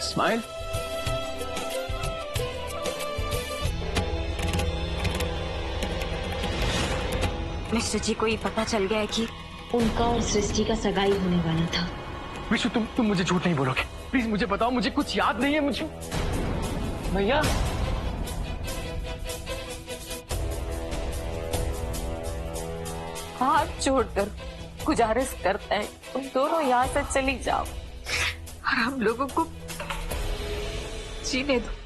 Smile. Mishra ji को ये पता चल गया है कि उनका और सृष्टि का सगाई होने वाला था। विशु तुम मुझे झूठ नहीं बोलोगे, प्लीज मुझे बताओ, मुझे कुछ याद नहीं है। मुझे भैया हाथ जोड़कर गुजारिश करता है तुम दोनों यहाँ से चली जाओ और हम लोगों को जीने दो।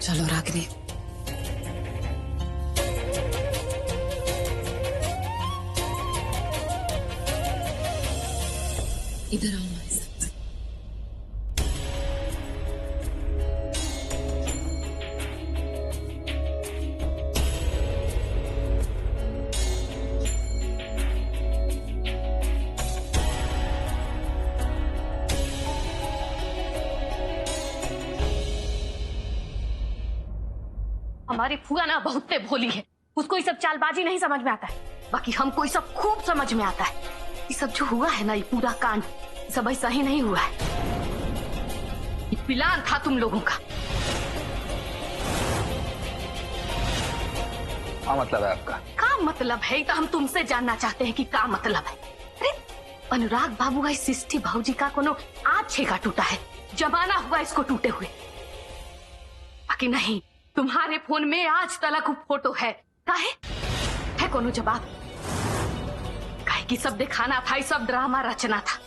चलो रागिनी, इधर आओ हमारे साथ। हमारी फूआ ना बहुत भोली है, उसको ये सब चालबाजी नहीं समझ में आता है, बाकी हमको ये सब खूब समझ में आता है। ये सब जो हुआ है ना, ये पूरा कांड सब ऐसा ही नहीं हुआ है, ये प्लान था तुम लोगों का। क्या मतलब है आपका? क्या मतलब है तो हम तुमसे जानना चाहते हैं कि क्या मतलब है। अरे अनुराग बाबू का सृष्टि भाऊजी का कोनो आज छेगा टूटा है, जमाना हुआ इसको टूटे हुए, बाकी नहीं। तुम्हारे फोन में आज तलक फोटो है, काहे है कोनो जवाब? काहे की सब दिखाना था, सब ड्रामा रचना था।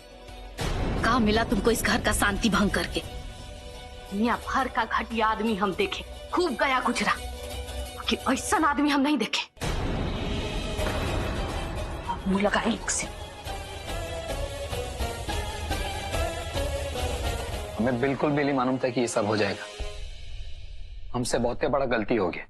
का मिला तुमको इस घर का शांति भंग करके? दुनिया भर का घटिया आदमी हम देखे, खूब गया गुजरा, कि ऐसा आदमी हम नहीं देखे। मुंह लगा एक से। हमें बिल्कुल भी नहीं मालूम था कि ये सब हो जाएगा, हमसे बहुत बड़ा गलती हो गया।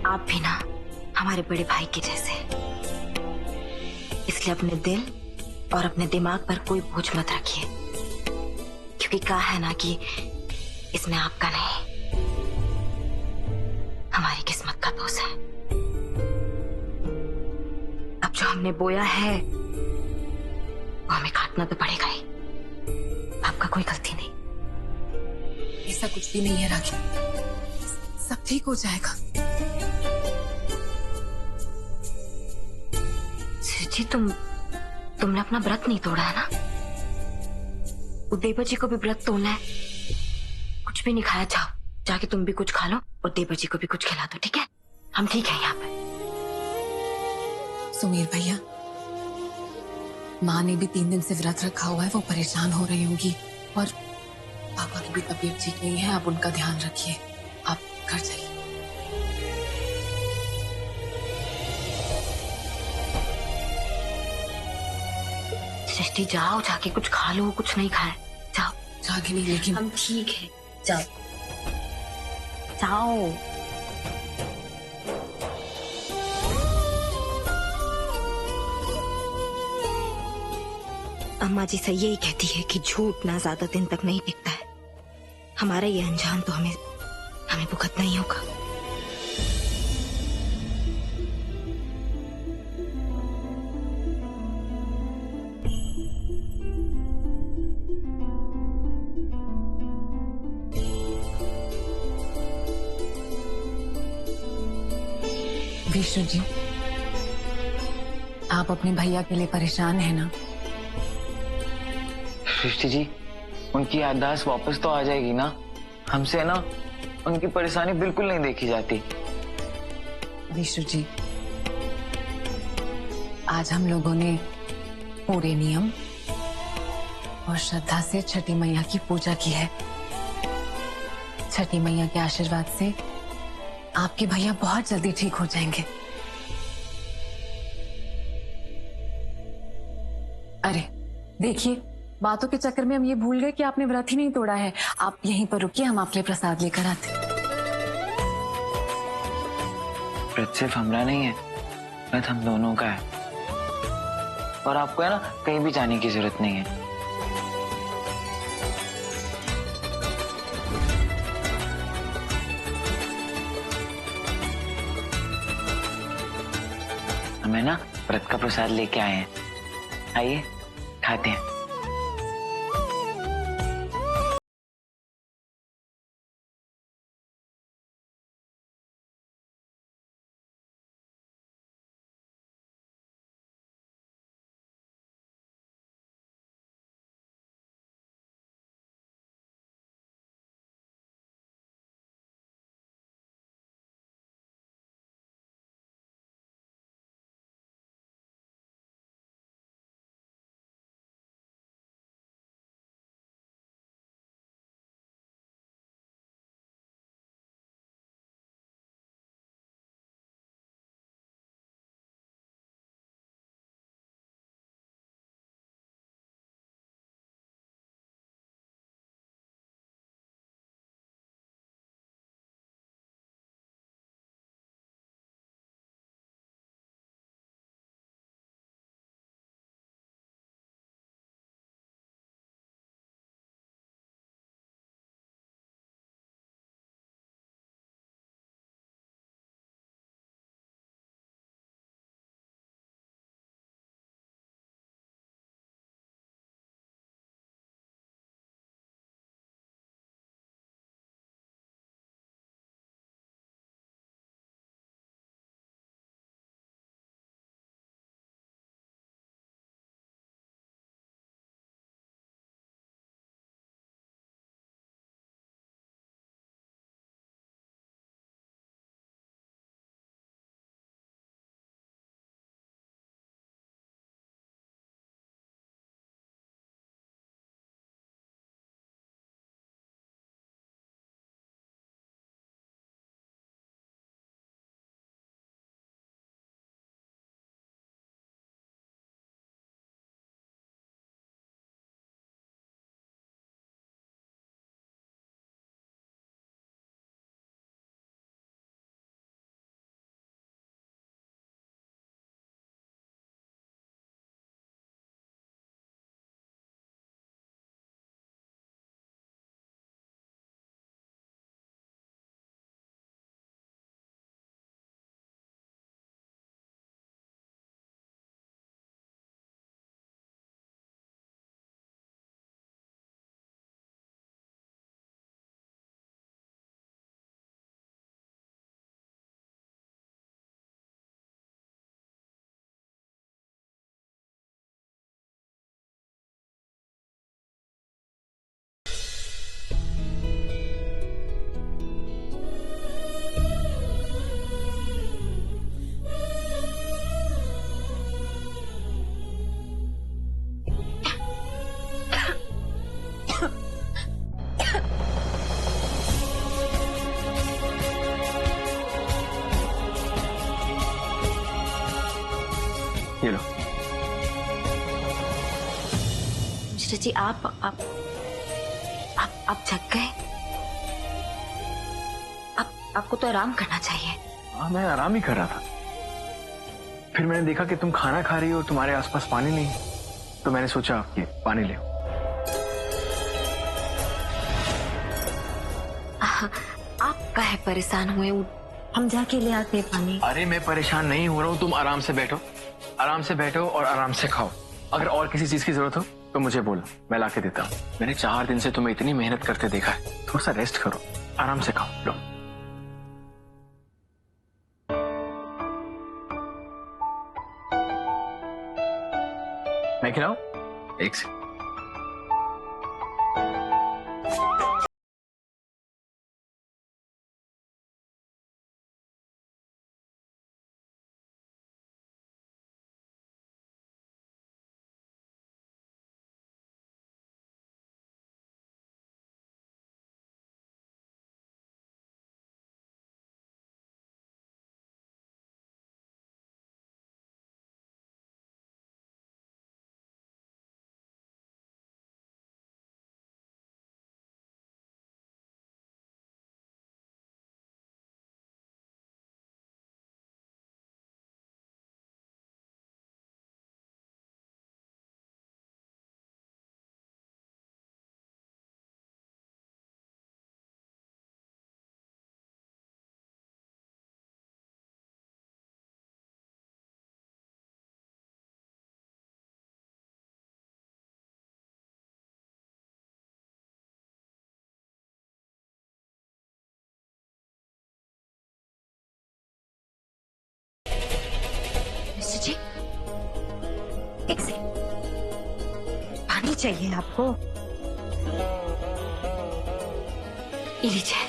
आप भी ना हमारे बड़े भाई के जैसे, इसलिए अपने दिल और अपने दिमाग पर कोई बोझ मत रखिए, क्योंकि कहा है ना कि इसमें आपका नहीं, हमारी किस्मत का दोष है। अब जो हमने बोया है वो हमें काटना तो पड़ेगा ही, आपका कोई गलती नहीं। ऐसा कुछ भी नहीं है राखी, सब ठीक हो जाएगा। जी तुमने अपना व्रत नहीं तोड़ा है ना? वो देवा जी को भी व्रत तोड़ना है, कुछ भी नहीं खाया, जाओ जाके तुम भी कुछ खा लो और देवा जी को भी कुछ खिला दो, ठीक है? हम ठीक है यहाँ पे। सुमीर भैया, माँ ने भी 3 दिन से व्रत रखा हुआ है, वो परेशान हो रही होंगी, और पापा की भी तबीयत ठीक नहीं है, आप उनका ध्यान रखिए, आप घर जाइए। सृष्टि जाओ, जाके कुछ खा लो, कुछ नहीं खाए, जाओ। जाके नहीं, लेकिन हम ठीक है, जाओ जाओ। अम्मा जी से यही कहती है कि झूठ ना ज्यादा दिन तक नहीं टिकता है, हमारा ये अंजाम तो हमें भुगतना ही होगा। विष्णु जी, आप अपने भैया के लिए परेशान हैं ना? सृष्टि जी, उनकी याददाश्त वापस तो आ जाएगी ना? हमसे ना उनकी परेशानी बिल्कुल नहीं देखी जाती। विष्णु जी, आज हम लोगों ने पूरे नियम और श्रद्धा से छठी मैया की पूजा की है। छठी मैया के आशीर्वाद से आपके भैया बहुत जल्दी ठीक हो जाएंगे। अरे देखिए, बातों के चक्कर में हम ये भूल गए कि आपने व्रत ही नहीं तोड़ा है। आप यहीं पर रुकिए, हम आपके लिए प्रसाद लेकर आते हैं। व्रत सिर्फ हमारा नहीं है, व्रत हम दोनों का है। और आपको है ना कहीं भी जाने की जरूरत नहीं है। हमें ना व्रत का प्रसाद लेके आए हैं, आइए खाते हैं। ये लो। मिश्रा जी, आप जग गए? आपको तो आराम करना चाहिए। हाँ, मैं आराम ही कर रहा था। फिर मैंने देखा कि तुम खाना खा रही हो और तुम्हारे आसपास पानी नहीं, तो मैंने सोचा कि पानी ले। आप काहे परेशान हुए? हम जाके ले आते हैं पानी। अरे मैं परेशान नहीं हो रहा हूँ, तुम आराम से बैठो, आराम से बैठो और आराम से खाओ। अगर और किसी चीज की जरूरत हो तो मुझे बोलो, मैं लाके देता हूँ। मैंने 4 दिन से तुम्हें इतनी मेहनत करते देखा है, थोड़ा सा रेस्ट करो, आराम से खाओ। लो। मैं खिलाऊं? एक से। चाहिए आपको? ये लीजिए।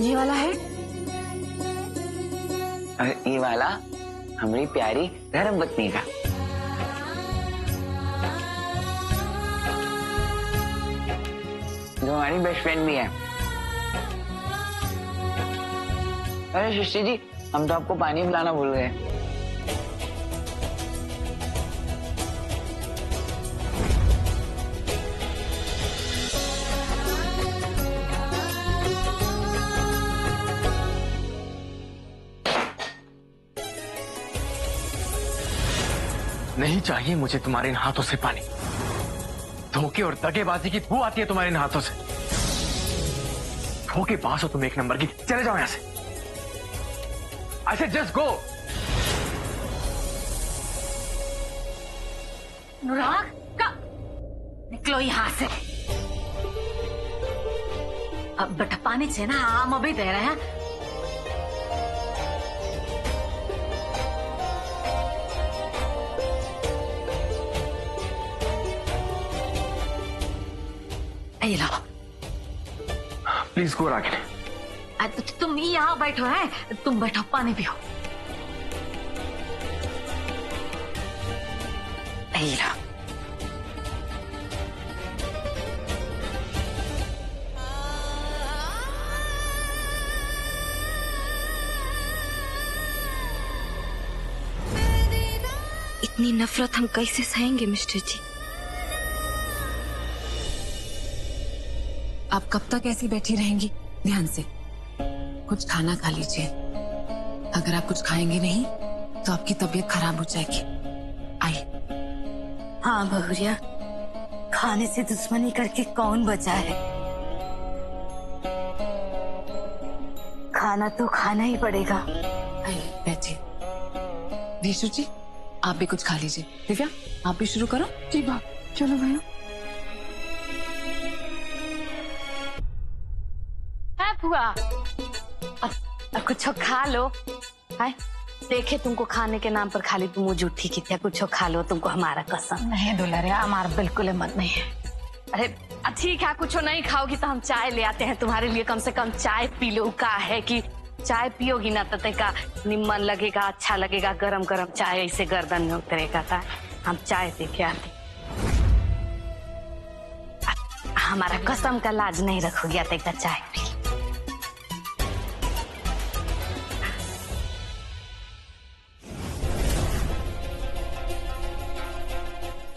ये वाला है। और ये वाला हमारी प्यारी धर्म पत्नी का। जो हमारी बेस्ट फ्रेंड भी है। अरे सृष्टि जी, हम तो आपको पानी पिलाना भूल गए। नहीं चाहिए मुझे तुम्हारे इन हाथों से पानी। धोखे और दगेबाजी की बू आती है तुम्हारे इन हाथों से। धोखेबाज हो तुम एक नंबर की। चले जाओ यहां से। I said just go. अनुराग का निकलो यहाँ से। अब बेटा पानी चाहिए ना, हम अभी दे रहे हैं। ये लो। Please go Ragini. तुम यहाँ बैठो है, तुम बैठो पानी पियो। ये लो। इतनी नफरत हम कैसे सहेंगे मिस्टर जी? आप कब तक ऐसी बैठी रहेंगी? ध्यान से कुछ खाना खा लीजिए। अगर आप कुछ खाएंगे नहीं तो आपकी तबीयत खराब हो जाएगी। आइए। हाँ बहुरिया, खाने से दुश्मनी करके कौन बचा है? खाना तो खाना ही पड़ेगा। आइए बैठिए। विशु जी, आप भी कुछ खा लीजिए। दिव्या, आप भी शुरू करो। जी बाप, चलो भैया। हुआ अब कुछ खा लो। हाय देखे तुमको खाने के नाम पर खाली तुम झूठी की थी। कुछ खा लो, तुमको हमारा कसम। नहीं दुलारे, हमारा बिल्कुल हिम्मत नहीं है। अरे ठीक है, कुछ नहीं खाओगी तो हम चाय ले आते हैं तुम्हारे लिए। कम से कम चाय पी लो। का है कि चाय पियोगी ना तो का निम्न लगेगा, अच्छा लगेगा। गरम गरम चाय ऐसे गर्दन में उतरेगा। था हम चाय दे के आते। हमारा कसम का लाज नहीं रखोगी। आते का चाय पी।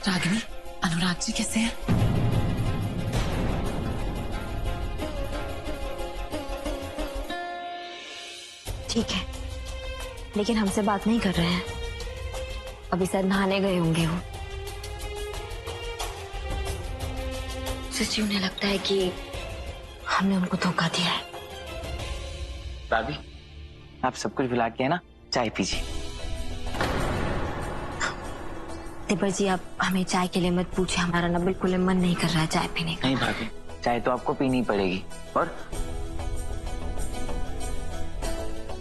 रागिनी, अनुराग जी कैसे हैं? ठीक है, लेकिन हमसे बात नहीं कर रहे हैं। अभी शायद नहाने गए होंगे वो। सच्ची उन्हें लगता है कि हमने उनको धोखा दिया है। भाभी, आप सब कुछ भुला के है ना, चाय पीजिए। देवर जी, आप हमें चाय के लिए मत पूछे। हमारा ना बिल्कुल मन नहीं कर रहा है चाय पीने का। नहीं भाभी, चाय तो आपको पीनी पड़ेगी। और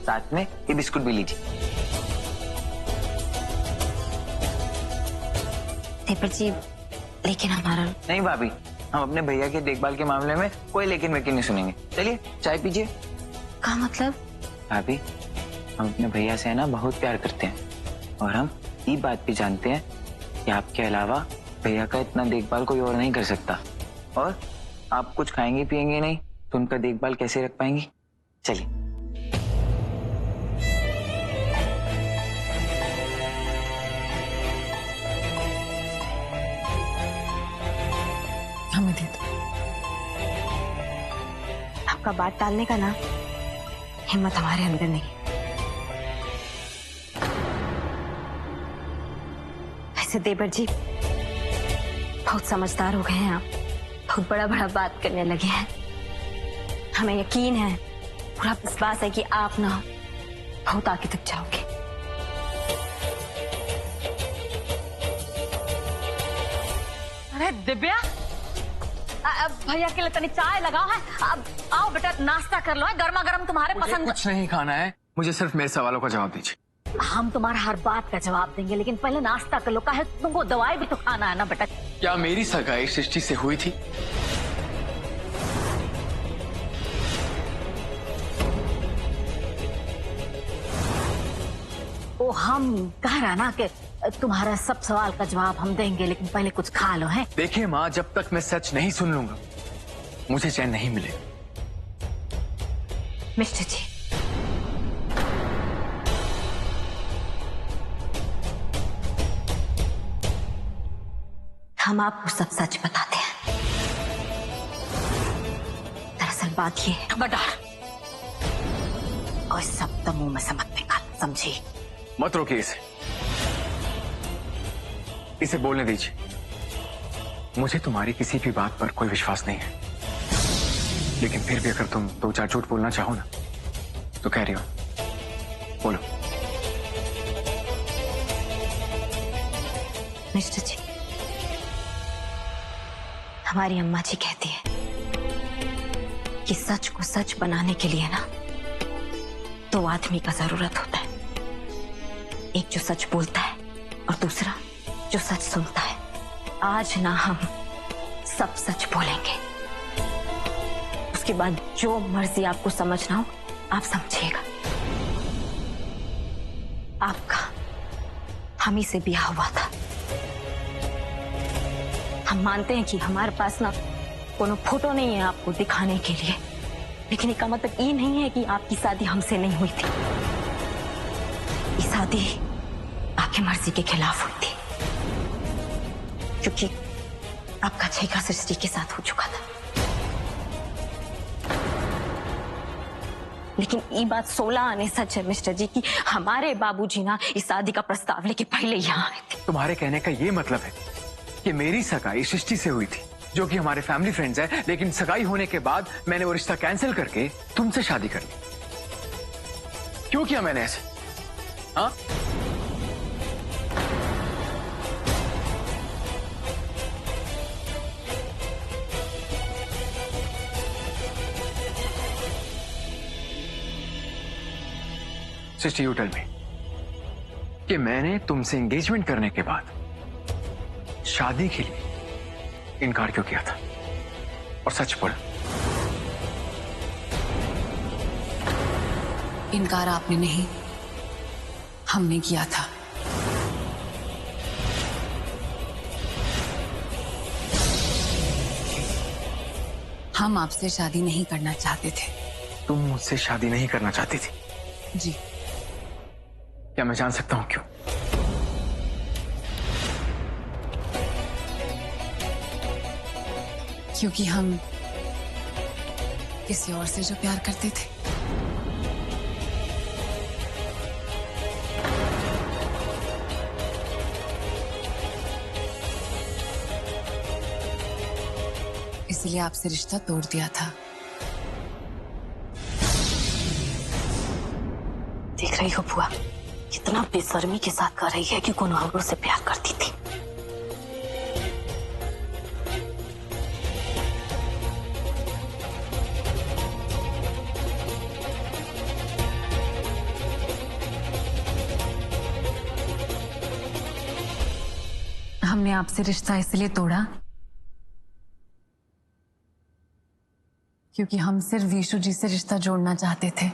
साथ में ये बिस्कुट भी लीजिए। देवर जी, लेकिन हमारा। नहीं भाभी, हम अपने भैया के देखभाल के मामले में कोई लेकिन वेकिन नहीं सुनेंगे। चलिए चाय पीजिए। का मतलब? भाभी, हम अपने भैया से है ना बहुत प्यार करते हैं। और हम ये बात भी जानते हैं कि आपके अलावा भैया का इतना देखभाल कोई और नहीं कर सकता। और आप कुछ खाएंगे पिएंगे नहीं तो उनका देखभाल कैसे रख पाएंगी? चलिए। हमें दे दो। आपका बात टालने का ना हिम्मत हमारे अंदर नहीं। ऐसे देवर जी बहुत समझदार हो गए हैं आप। बहुत बड़ा बड़ा बात करने लगे हैं। हमें यकीन है, पूरा विश्वास है कि आप ना बहुत आगे तक जाओगे। अरे दिव्या, भैया के लिए तनी चाय लगाओ है। अब आओ बेटा नाश्ता कर लो है, गर्मा गर्म तुम्हारे मुझे पसंद। कुछ नहीं खाना है, मुझे सिर्फ मेरे सवालों का जवाब दीजिए। हम तुम्हारा हर बात का जवाब देंगे, लेकिन पहले नाश्ता कर लो। काहे तुमको दवाई भी तो खाना है ना बेटा। क्या मेरी सगाई सृष्टि से हुई थी? वो हम कह रहा ना कि तुम्हारा सब सवाल का जवाब हम देंगे, लेकिन पहले कुछ खा लो है। देखिए माँ, जब तक मैं सच नहीं सुन लूंगा मुझे चैन नहीं मिलेगा। मिस्टर जी, हम आपको सब सच बताते हैं। दरअसल बात ये है। खबरदार, कोई सब तो मुंह में से मत निकाल, समझी? मत रोकिए इसे बोलने दीजिए। मुझे तुम्हारी किसी भी बात पर कोई विश्वास नहीं है, लेकिन फिर भी अगर तुम दो चार झूठ बोलना चाहो ना तो कह रही हो, बोलो। मिस्टर जी, हमारी अम्मा जी कहती है कि सच को सच बनाने के लिए ना दो आदमी का जरूरत होता है। एक जो सच बोलता है और दूसरा जो सच सुनता है। आज ना हम सब सच बोलेंगे, उसके बाद जो मर्जी आपको समझना हो आप समझिएगा। आपका हम ही से ब्याह हुआ था। हम मानते हैं कि हमारे पास ना कोनो फोटो नहीं है आपको दिखाने के लिए, लेकिन इसका मतलब ये नहीं है कि आपकी शादी हमसे नहीं हुई थी। ये शादी आपकी मर्जी के खिलाफ हुई थी, क्योंकि आपका छेका सृष्टि के साथ हो चुका था। लेकिन ये बात 16 आने सच है मिस्टर जी कि हमारे बाबूजी ना इस शादी का प्रस्ताव लेके पहले यहाँ आए थे। तुम्हारे कहने का ये मतलब है कि मेरी सगाई सृष्टि से हुई थी, जो कि हमारे फैमिली फ्रेंड्स है, लेकिन सगाई होने के बाद मैंने वो रिश्ता कैंसिल करके तुमसे शादी कर ली। क्यों किया मैंने ऐसे? हाँ, सृष्टि, यू टेल मी कि मैंने तुमसे एंगेजमेंट करने के बाद शादी के लिए इनकार क्यों किया था? और सच बोल। इनकार आपने नहीं, हमने किया था। हम आपसे शादी नहीं करना चाहते थे। तुम मुझसे शादी नहीं करना चाहती थी? जी। क्या मैं जान सकता हूं क्यों? क्योंकि हम किसी और से जो प्यार करते थे। इसलिए आपसे रिश्ता तोड़ दिया था। देख रही हो बुआ, कितना बेशर्मी के साथ कर रही है कि कौन औरों से प्यार करती थी। हमने आपसे रिश्ता इसलिए तोड़ा क्योंकि हम सिर्फ विशु जी से रिश्ता जोड़ना चाहते थे।